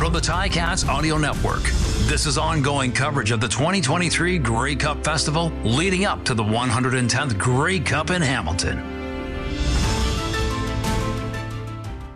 from the Ticats Audio Network. This is ongoing coverage of the 2023 Grey Cup Festival leading up to the 110th Grey Cup in Hamilton.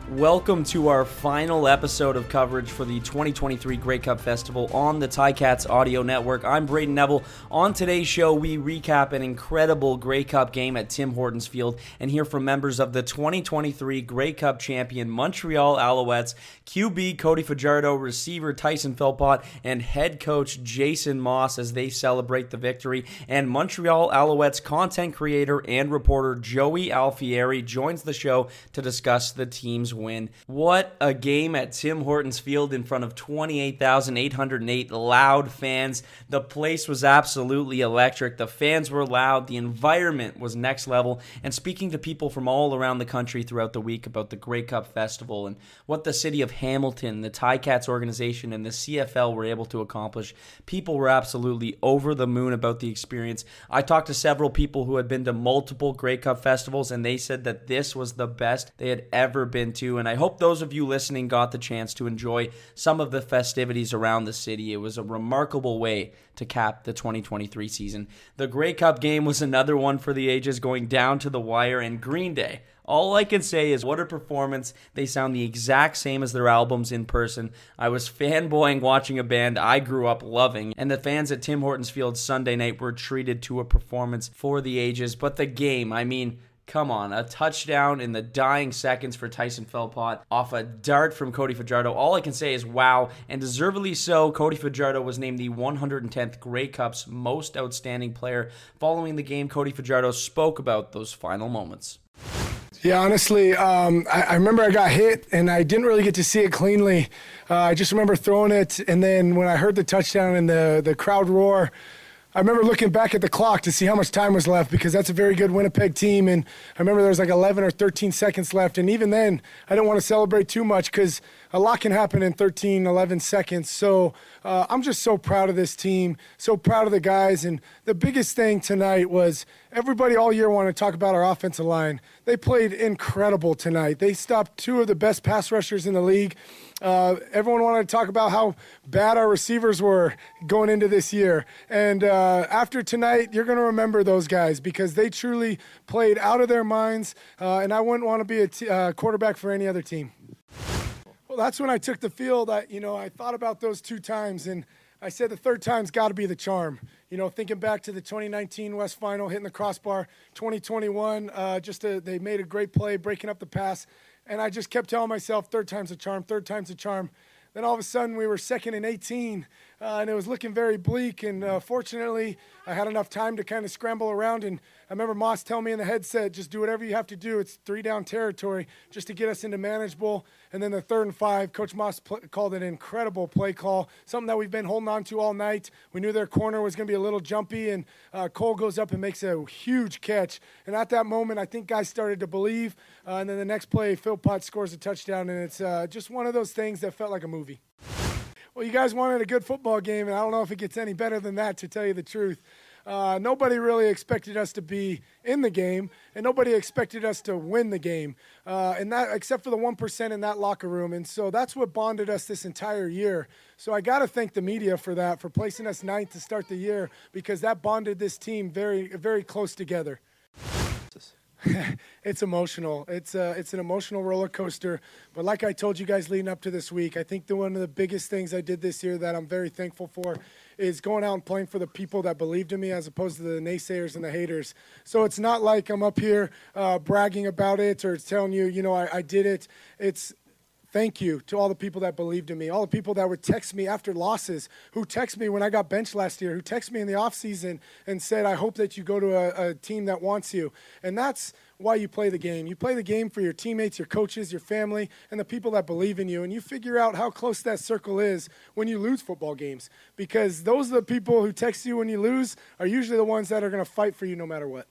Welcome to our final episode of coverage for the 2023 Grey Cup Festival on the Ticats Audio Network. I'm Brayden Neville. On today's show, we recap an incredible Grey Cup game at Tim Hortons Field and hear from members of the 2023 Grey Cup champion Montreal Alouettes, QB Cody Fajardo, receiver Tyson Philpot, and head coach Jason Maas as they celebrate the victory. And Montreal Alouettes content creator and reporter Joey Alfieri joins the show to discuss the team's win. What a game at Tim Hortons Field in front of 28,808 loud fans. The place was absolutely electric. The fans were loud. The environment was next level. And speaking to people from all around the country throughout the week about the Grey Cup Festival and what the city of Hamilton, the Ticats organization, and the CFL were able to accomplish, people were absolutely over the moon about the experience. I talked to several people who had been to multiple Grey Cup festivals, and they said that this was the best they had ever been to. And I hope those of you listening got the chance to enjoy some of the festivities around the city. It was a remarkable way to cap the 2023 season. The Grey Cup game was another one for the ages, going down to the wire, and Green Day. All I can say is what a performance. They sound the exact same as their albums in person. I was fanboying watching a band I grew up loving, and the fans at Tim Hortons Field Sunday night were treated to a performance for the ages. But the game, come on, a touchdown in the dying seconds for Tyson Philpot off a dart from Cody Fajardo. All I can say is wow, and deservedly so. Cody Fajardo was named the 110th Grey Cup's most outstanding player. Following the game, Cody Fajardo spoke about those final moments. Yeah, honestly, I remember I got hit, and I didn't really get to see it cleanly. I just remember throwing it, and then when I heard the touchdown and the crowd roar, I remember looking back at the clock to see how much time was left, because that's a very good Winnipeg team, and I remember there was like 11 or 13 seconds left, and even then, I didn't want to celebrate too much because a lot can happen in 13, 11 seconds. So I'm just so proud of this team, so proud of the guys, and the biggest thing tonight was everybody all year wanted to talk about our offensive line. They played incredible tonight. They stopped two of the best pass rushers in the league. Everyone wanted to talk about how bad our receivers were going into this year. And after tonight, you're going to remember those guys because they truly played out of their minds, and I wouldn't want to be a quarterback for any other team. Well, that's when I took the field. I thought about those two times, and I said the third time's got to be the charm. Thinking back to the 2019 West Final, hitting the crossbar, 2021, they made a great play, breaking up the pass. And I just kept telling myself, third time's a charm, third time's a charm. Then all of a sudden we were 2nd and 18, and it was looking very bleak. And fortunately, I had enough time to kind of scramble around. And I remember Maas telling me in the headset, just do whatever you have to do. It's 3-down territory just to get us into manageable. And then the 3rd and 5, Coach Maas called an incredible play call, something that we've been holding on to all night. We knew their corner was going to be a little jumpy, and Cole goes up and makes a huge catch. And at that moment, I think guys started to believe. And then the next play, Philpot scores a touchdown, and it's just one of those things that felt like a movie. Well, you guys wanted a good football game, and I don't know if it gets any better than that, to tell you the truth. Nobody really expected us to be in the game, and nobody expected us to win the game, and that except for the 1% in that locker room. And so that's what bonded us this entire year. So I got to thank the media for that, for placing us 9th to start the year, because that bonded this team very, very close together. It's emotional. It's an emotional roller coaster. But like I told you guys leading up to this week, I think one of the biggest things I did this year that I'm very thankful for is going out and playing for the people that believed in me as opposed to the naysayers and the haters. So it's not like I'm up here bragging about it or telling you, I did it. It's thank you to all the people that believed in me, all the people that would text me after losses, who text me when I got benched last year, who text me in the offseason and said, I hope that you go to a team that wants you. And that's why you play the game. You play the game for your teammates, your coaches, your family, and the people that believe in you. And you figure out how close that circle is when you lose football games, because those are the people who text you when you lose are usually the ones that are going to fight for you no matter what.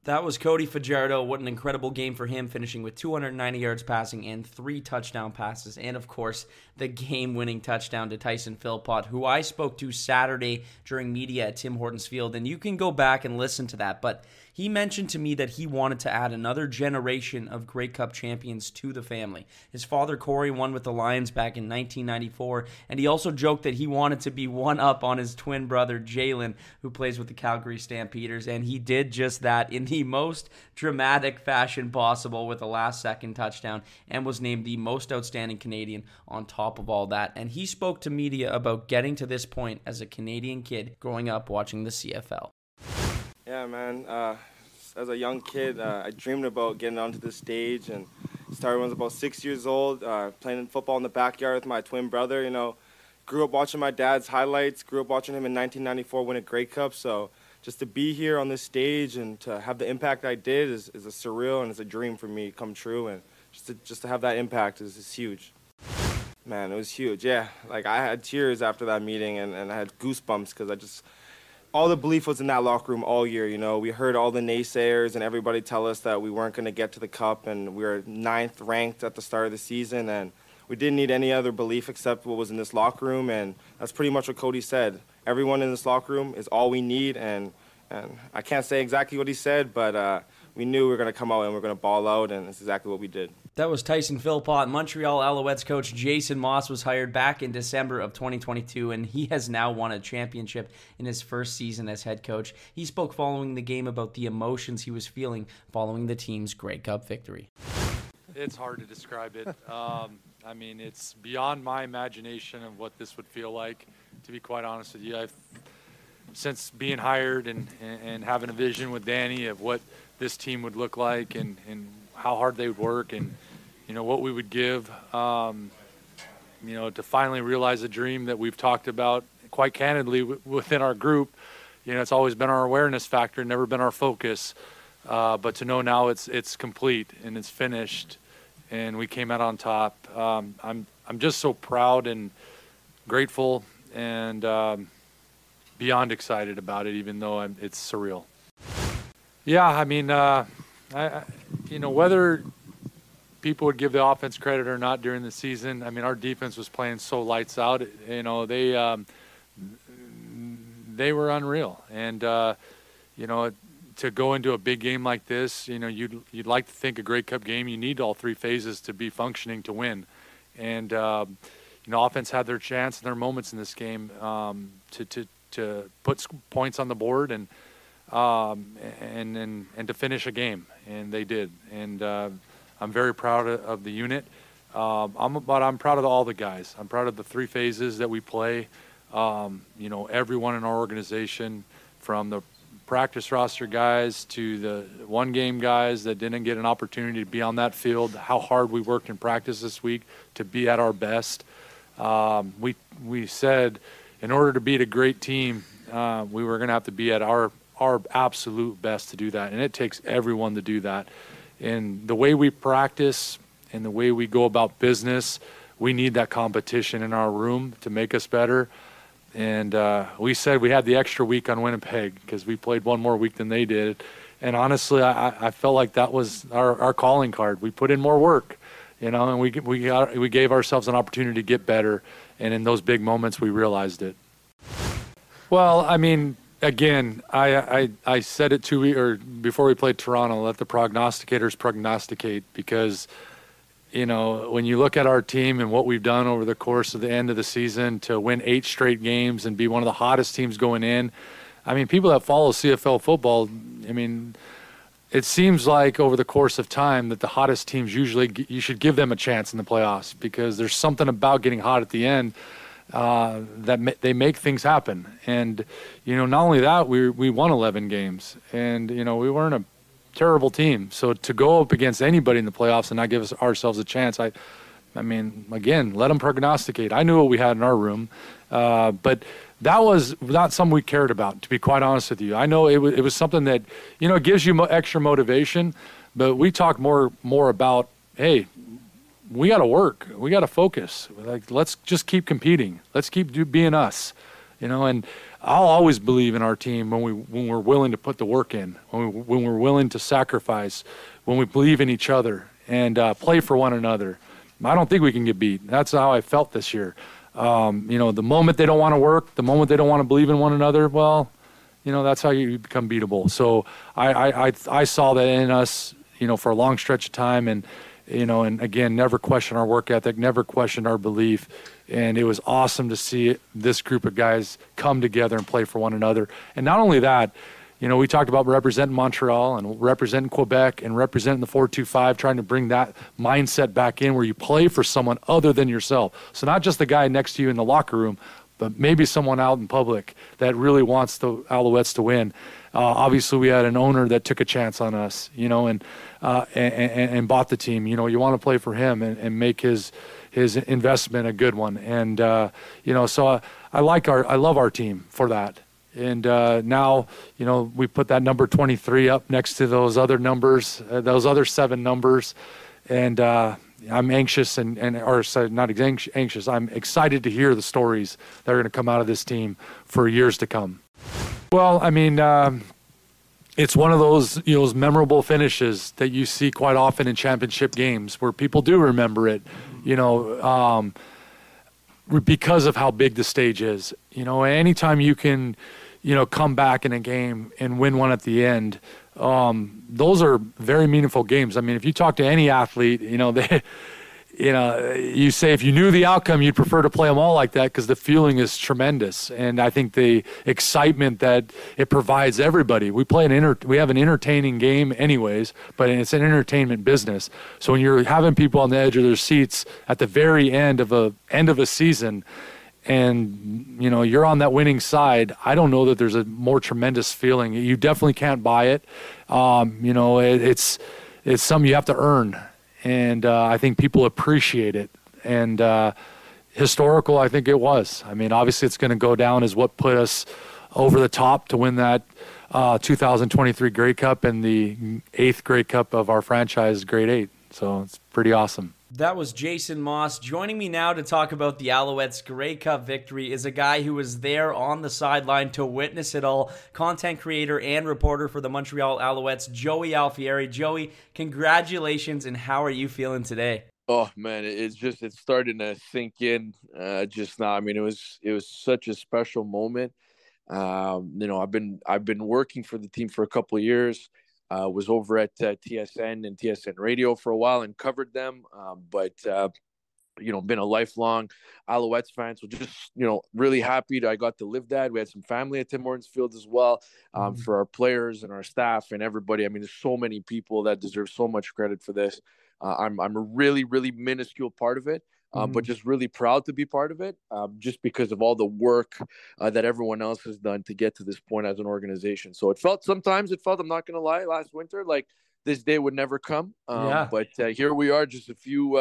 That was Cody Fajardo. What an incredible game for him, finishing with 290 yards passing and 3 touchdown passes. And, of course, the game-winning touchdown to Tyson Philpot, who I spoke to Saturday during media at Tim Hortons Field. And you can go back and listen to that. But He mentioned to me that he wanted to add another generation of Grey Cup champions to the family. His father, Corey, won with the Lions back in 1994, and he also joked that he wanted to be one up on his twin brother, Jalen, who plays with the Calgary Stampeders, and he did just that in the most dramatic fashion possible with a last-second touchdown and was named the most outstanding Canadian on top of all that. And he spoke to media about getting to this point as a Canadian kid growing up watching the CFL. Yeah, man. As a young kid, I dreamed about getting onto this stage, and started when I was about 6 years old, playing football in the backyard with my twin brother. You know, grew up watching my dad's highlights, grew up watching him in 1994 win a Grey Cup. So just to be here on this stage and to have the impact I did is a surreal, and it's a dream for me come true. And just to have that impact is huge. Man, it was huge. Yeah, like I had tears after that meeting, and I had goosebumps because all the belief was in that locker room all year. You know, we heard all the naysayers and everybody tell us that we weren't going to get to the Cup, and we were 9th ranked at the start of the season, and we didn't need any other belief except what was in this locker room, and that's pretty much what Cody said. Everyone in this locker room is all we need, and I can't say exactly what he said, but we knew we were going to come out and we were going to ball out, and it's exactly what we did. That was Tyson Philpot. Montreal Alouettes coach Jason Maas was hired back in December of 2022, and he has now won a championship in his first season as head coach. He spoke following the game about the emotions he was feeling following the team's Grey Cup victory. It's hard to describe it. I mean, it's beyond my imagination of what this would feel like, to be quite honest with you. Since being hired and having a vision with Danny of what this team would look like and how hard they would work and, you know, what we would give, you know, to finally realize a dream that we've talked about quite candidly within our group. You know, it's always been our awareness factor, never been our focus. But to know now it's complete and it's finished and we came out on top. I'm just so proud and grateful and beyond excited about it, even though it's surreal. Yeah, I mean, you know, whether people would give the offense credit or not during the season, I mean, our defense was playing so lights out. You know, they were unreal. And, you know, to go into a big game like this, you know, you'd like to think a Grey Cup game, you need all three phases to be functioning to win. And, you know, offense had their chance and their moments in this game to put points on the board and to finish a game, and they did. And I'm very proud of the unit. I'm proud of all the guys. I'm proud of the three phases that we play. You know, everyone in our organization, from the practice roster guys to the one-game guys that didn't get an opportunity to be on that field, how hard we worked in practice this week to be at our best. We said in order to beat a great team, we were going to have to be at our absolute best to do that, and it takes everyone to do that. And the way we practice and the way we go about business, we need that competition in our room to make us better. And we said we had the extra week on Winnipeg because we played one more week than they did. And honestly, I felt like that was our calling card. We put in more work, you know, and we gave ourselves an opportunity to get better. And in those big moments, we realized it. Well, I mean, again, I said it before we played Toronto, let the prognosticators prognosticate, because, you know, when you look at our team and what we've done over the course of the end of the season to win 8 straight games and be one of the hottest teams going in, I mean, people that follow CFL football, I mean, it seems like over the course of time that the hottest teams usually, you should give them a chance in the playoffs, because there's something about getting hot at the end that they make things happen. And, you know, not only that, we won 11 games, and, you know, we weren't a terrible team. So to go up against anybody in the playoffs and not give ourselves a chance, I mean, again, let them prognosticate. I knew what we had in our room, but that was not something we cared about, to be quite honest with you. I know it was something that, you know, it gives you extra motivation, but we talk more about, hey, we got to work. We got to focus. Like, let's just keep competing. Let's keep being us, you know. And I'll always believe in our team when we're willing to put the work in, when we're willing to sacrifice, when we believe in each other and play for one another. I don't think we can get beat. That's how I felt this year. You know, the moment they don't want to work, the moment they don't want to believe in one another, well, that's how you become beatable. So I saw that in us, for a long stretch of time, and again, never questioned our work ethic, never questioned our belief. And it was awesome to see this group of guys come together and play for one another. And not only that, we talked about representing Montreal and representing Quebec and representing the 4-2-5, trying to bring that mindset back in where you play for someone other than yourself. So not just the guy next to you in the locker room, but maybe someone out in public that really wants the Alouettes to win. Obviously, we had an owner that took a chance on us, and bought the team. You want to play for him and make his investment a good one. And so I love our team for that. And now, we put that number 23 up next to those other numbers, those other 7 numbers, and I'm anxious not anxious. I'm excited to hear the stories that are going to come out of this team for years to come. Well, I mean, it's one of those memorable finishes that you see quite often in championship games where people do remember it, because of how big the stage is. Anytime you can, come back in a game and win one at the end, those are very meaningful games. I mean, if you talk to any athlete, you say if you knew the outcome, you'd prefer to play them all like that because the feeling is tremendous. And I think the excitement that it provides everybody. We have an entertaining game anyways, but it's an entertainment business. So when you're having people on the edge of their seats at the very end of a season, and you're on that winning side, I don't know that there's a more tremendous feeling. You definitely can't buy it. It's something you have to earn. And I think people appreciate it. And historical, I think it was. I mean, obviously it's going to go down as what put us over the top to win that 2023 Grey Cup and the 8th Grey Cup of our franchise, Grade 8. So it's pretty awesome. That was Jason Maas. Joining me now to talk about the Alouettes' Grey Cup victory is a guy who was there on the sideline to witness it all. Content creator and reporter for the Montreal Alouettes, Joey Alfieri. Joey, congratulations, and how are you feeling today? Oh man, it's starting to sink in just now. I mean, it was such a special moment. I've been working for the team for a couple of years. Was over at TSN and TSN Radio for a while and covered them. But been a lifelong Alouettes fan. So just, really happy that I got to live that. We had some family at Tim Hortons Field as well, for our players and our staff and everybody. I mean, there's so many people that deserve so much credit for this. I'm a really, really minuscule part of it. But just really proud to be part of it, just because of all the work that everyone else has done to get to this point as an organization. So sometimes it felt, I'm not going to lie, last winter, like this day would never come. But here we are just a few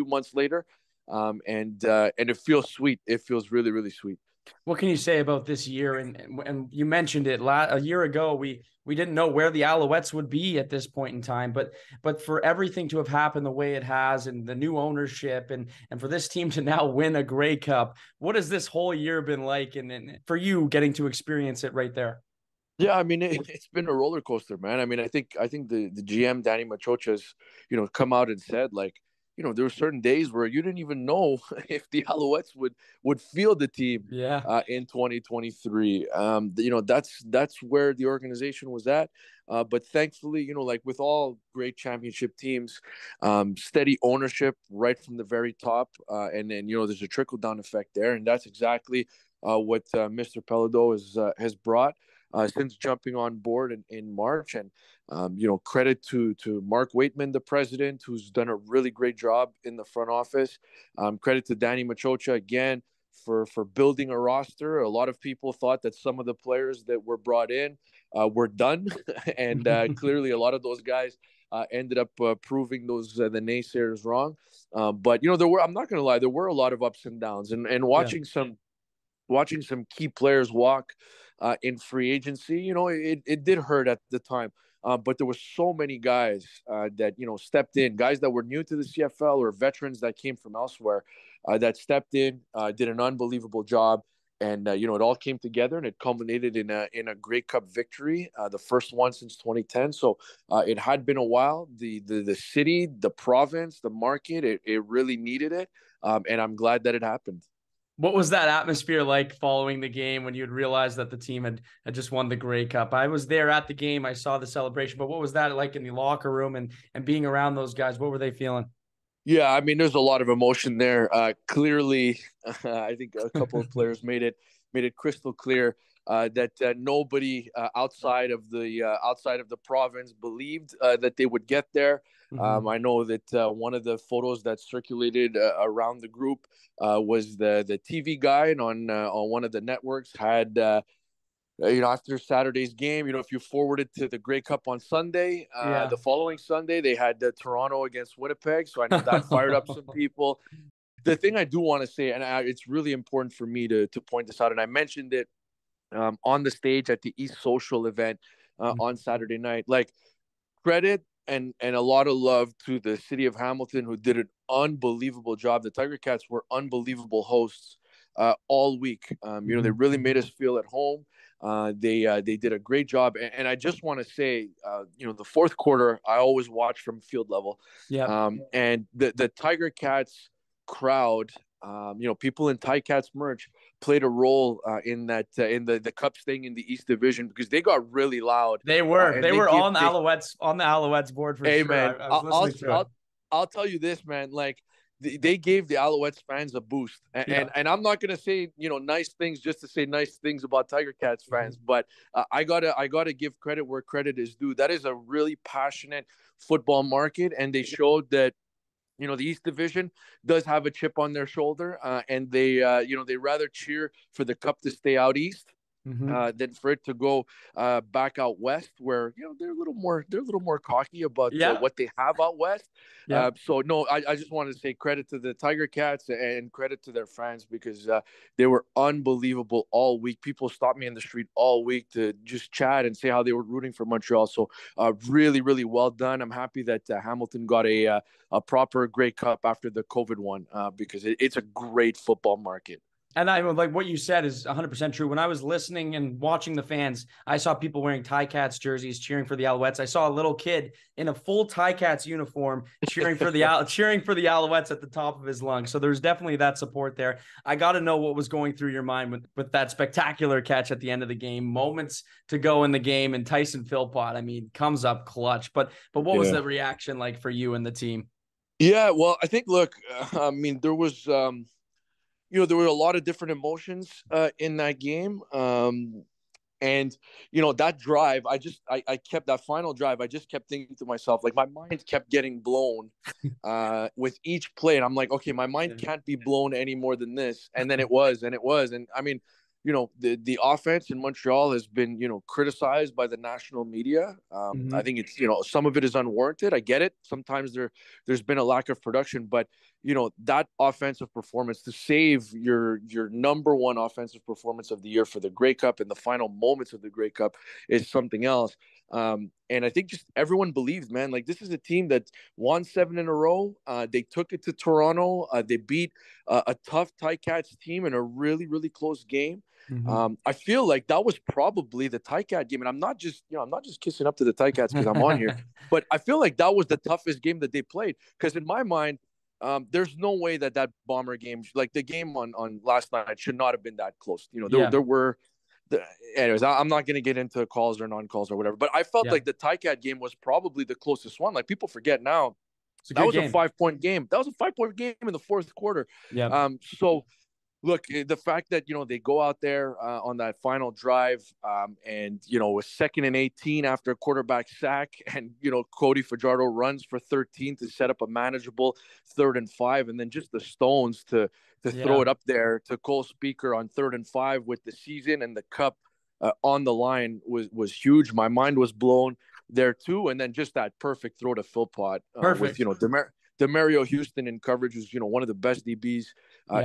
months later. And it feels sweet. It feels really, really sweet. What can you say about this year? And you mentioned it a year ago. We didn't know where the Alouettes would be at this point in time, but for everything to have happened the way it has, and the new ownership, and for this team to now win a Grey Cup, what has this whole year been like? And for you getting to experience it right there? Yeah, I mean, it's been a roller coaster, man. I mean, I think the GM Danny Machocha's, come out and said, like, there were certain days where you didn't even know if the Alouettes would field the team in 2023. That's where the organization was at. But thankfully, like with all great championship teams, steady ownership right from the very top. And then, there's a trickle down effect there. And that's exactly what Mr. Pelado has brought since jumping on board in March. And credit to Mark Waitman, the president, who's done a really great job in the front office. Credit to Danny Machocha again for building a roster. A lot of people thought that some of the players that were brought in were done, and clearly a lot of those guys ended up proving the naysayers wrong. But I'm not going to lie, there were a lot of ups and downs, and watching some key players walk in free agency, it did hurt at the time. But there were so many guys that, stepped in, guys that were new to the CFL or veterans that came from elsewhere that stepped in, did an unbelievable job. And, it all came together, and it culminated in a Grey Cup victory, the first one since 2010. So it had been a while. The city, the province, the market, it really needed it. And I'm glad that it happened. What was that atmosphere like following the game when you'd realized that the team had just won the Grey Cup? I was there at the game. I saw the celebration, but what was that like in the locker room and being around those guys? What were they feeling? Yeah, I mean, there's a lot of emotion there. Clearly, I think a couple of players made it crystal clear that nobody outside of the province believed that they would get there. Mm-hmm. I know that one of the photos that circulated around the group was the TV guide on one of the networks had. After Saturday's game, if you forward it to the Grey Cup on Sunday, Yeah. the following Sunday, they had Toronto against Winnipeg. So I know that fired up some people. The thing I do want to say, and it's really important for me to point this out, and I mentioned it on the stage at the East Social event on Saturday night, like credit and a lot of love to the city of Hamilton, who did an unbelievable job. The Tiger Cats were unbelievable hosts all week. They really made us feel at home. They did a great job, and I just want to say, the fourth quarter I always watch from field level. Yeah. And the Tiger Cats crowd, people in Ticats merch played a role in that in the cup staying in the East Division, because they got really loud. They were on the Alouettes board for hey, sure. Man, I was listening to it. I'll tell you this, man. Like, they gave the Alouettes fans a boost, and I'm not gonna say nice things just to say nice things about Tiger Cats fans, but I gotta give credit where credit is due. That is a really passionate football market, and they showed that the East Division does have a chip on their shoulder, and they rather cheer for the cup to stay out east than for it to go back out west, where they're a little more cocky about what they have out west. So no, I just wanted to say credit to the Tiger Cats and credit to their fans, because they were unbelievable all week. People stopped me in the street all week to just chat and say how they were rooting for Montreal. So really, really well done. I'm happy that Hamilton got a proper Grey Cup after the COVID one, because it's a great football market. And I like what you said is 100% true. When I was listening and watching the fans, I saw people wearing Ticats jerseys cheering for the Alouettes. I saw a little kid in a full Ticats uniform cheering for the Alouettes at the top of his lungs. So there's definitely that support there. I got to know what was going through your mind with that spectacular catch at the end of the game, moments to go in the game, and Tyson Philpot, I mean, comes up clutch. But what was the reaction like for you and the team? Yeah, well, I think, look, I mean, there was there were a lot of different emotions in that game. And, that drive, I kept that final drive. I just kept thinking to myself, like, my mind kept getting blown with each play. And I'm like, okay, my mind can't be blown any more than this. And then it was. And I mean, the offense in Montreal has been, criticized by the national media. I think it's, some of it is unwarranted. I get it. Sometimes there's been a lack of production, but that offensive performance to save your number one offensive performance of the year for the Grey Cup in the final moments of the Grey Cup is something else. And I think just everyone believes, man, like, this is a team that won 7 in a row. They took it to Toronto. They beat a tough Ticats team in a really, really close game. I feel like that was probably the Ticat game, and I'm not just kissing up to the Ticats because I'm on here, but I feel like that was the toughest game that they played, because in my mind, there's no way that Bomber game, like the game on last night, should not have been that close. There were. Anyways, I'm not going to get into calls or non-calls or whatever, but I felt like the Ticat game was probably the closest one. Like, people forget now, that was a 5-point game. That was a 5-point game in the fourth quarter. So look, the fact that, they go out there on that final drive and, a 2nd and 18 after a quarterback sack, and, Cody Fajardo runs for 13 to set up a manageable 3rd and 5. And then just the stones to throw it up there to Cole Speaker on 3rd and 5 with the season and the cup on the line was huge. My mind was blown there too. And then just that perfect throw to Philpot with, Demario Houston in coverage, who's one of the best DBs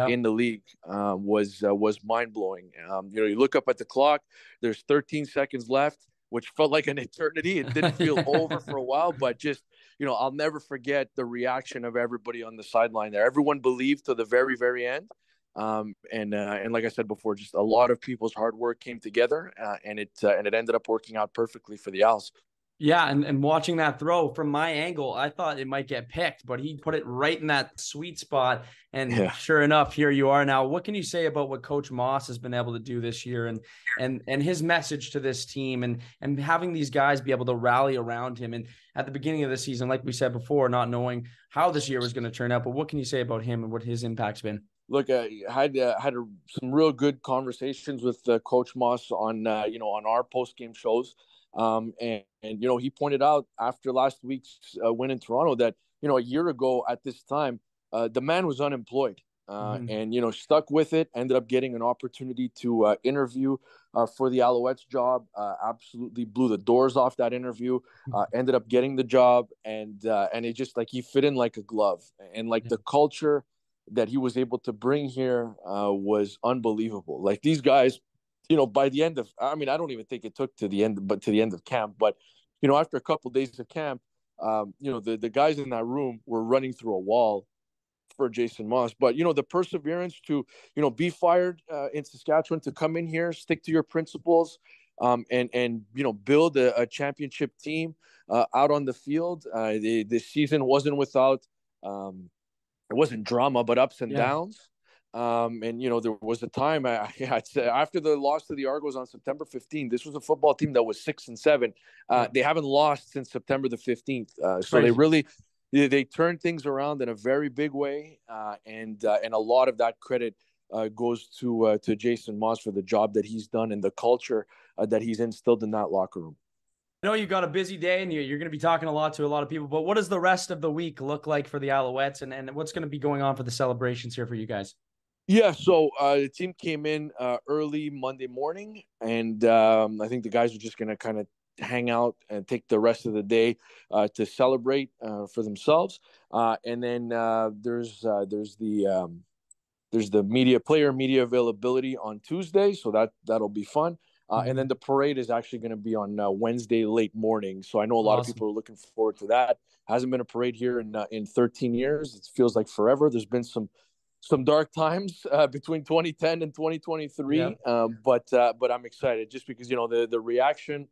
in the league, was mind blowing. You look up at the clock. There's 13 seconds left, which felt like an eternity. It didn't feel over for a while, but just I'll never forget the reaction of everybody on the sideline there. Everyone believed to the very, very end. And like I said before, just a lot of people's hard work came together, and it ended up working out perfectly for the Owls. Yeah, and watching that throw from my angle, I thought it might get picked, but he put it right in that sweet spot. And sure enough, here you are now. What can you say about what Coach Maas has been able to do this year and his message to this team and having these guys be able to rally around him? And at the beginning of the season, like we said before, not knowing how this year was going to turn out, but what can you say about him and what his impact's been? Look, I had some real good conversations with Coach Maas on on our post game shows. And he pointed out after last week's win in Toronto that, a year ago at this time, the man was unemployed and, stuck with it, ended up getting an opportunity to interview for the Alouettes job, absolutely blew the doors off that interview, ended up getting the job. And it just he fit in like a glove, and the culture that he was able to bring here was unbelievable. Like these guys, by the end of, I don't even think it took to the end of camp, but, after a couple of days of camp, the guys in that room were running through a wall for Jason Maas. But, the perseverance to, be fired in Saskatchewan, to come in here, stick to your principles, and build a championship team out on the field. This season wasn't without, it wasn't drama, but ups and downs. There was a time I'd say after the loss to the Argos on September 15th, this was a football team that was 6-7. They haven't lost since September the 15th. So they turned things around in a very big way. And a lot of that credit goes to Jason Maas for the job that he's done and the culture that he's instilled in that locker room. I know you've got a busy day and you're going to be talking a lot to a lot of people, but what does the rest of the week look like for the Alouettes and what's going to be going on for the celebrations here for you guys? Yeah, so the team came in early Monday morning, and I think the guys are just going to kind of hang out and take the rest of the day to celebrate for themselves. And then there's the media availability on Tuesday, so that'll be fun. And then the parade is actually going to be on Wednesday late morning. So I know a lot of people are looking forward to that. Hasn't been a parade here in 13 years. It feels like forever. There's been some dark times between 2010 and 2023. But I'm excited just because, the reaction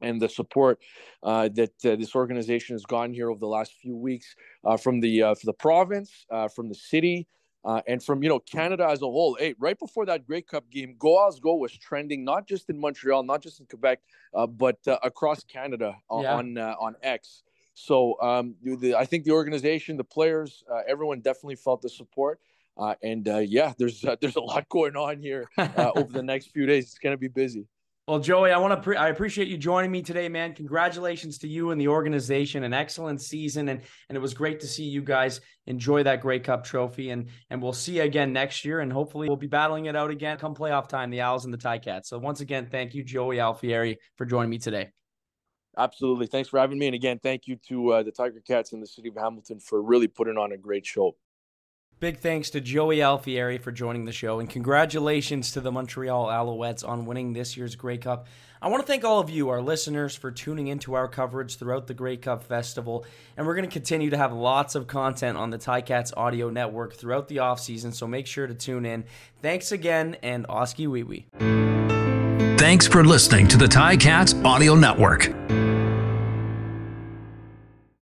and the support that this organization has gotten here over the last few weeks from the province, from the city, and from, Canada as a whole. Hey, right before that Grey Cup game, Go Owls Go was trending, not just in Montreal, not just in Quebec, but across Canada on X. So I think the organization, the players, everyone definitely felt the support. There's a lot going on here over the next few days. It's going to be busy. Well, Joey, I appreciate you joining me today, man. Congratulations to you and the organization. An excellent season, and it was great to see you guys enjoy that Grey Cup trophy. And we'll see you again next year, and hopefully we'll be battling it out again come playoff time, the Owls and the Ticats. So once again, thank you, Joey Alfieri, for joining me today. Absolutely. Thanks for having me. And again, thank you to the Tiger Cats in the city of Hamilton for really putting on a great show. Big thanks to Joey Alfieri for joining the show, and congratulations to the Montreal Alouettes on winning this year's Grey Cup. I want to thank all of you, our listeners, for tuning into our coverage throughout the Grey Cup Festival, and we're going to continue to have lots of content on the Ticats audio network throughout the offseason, so make sure to tune in. Thanks again, and Oski Wee Wee. Thanks for listening to the Ticats audio network.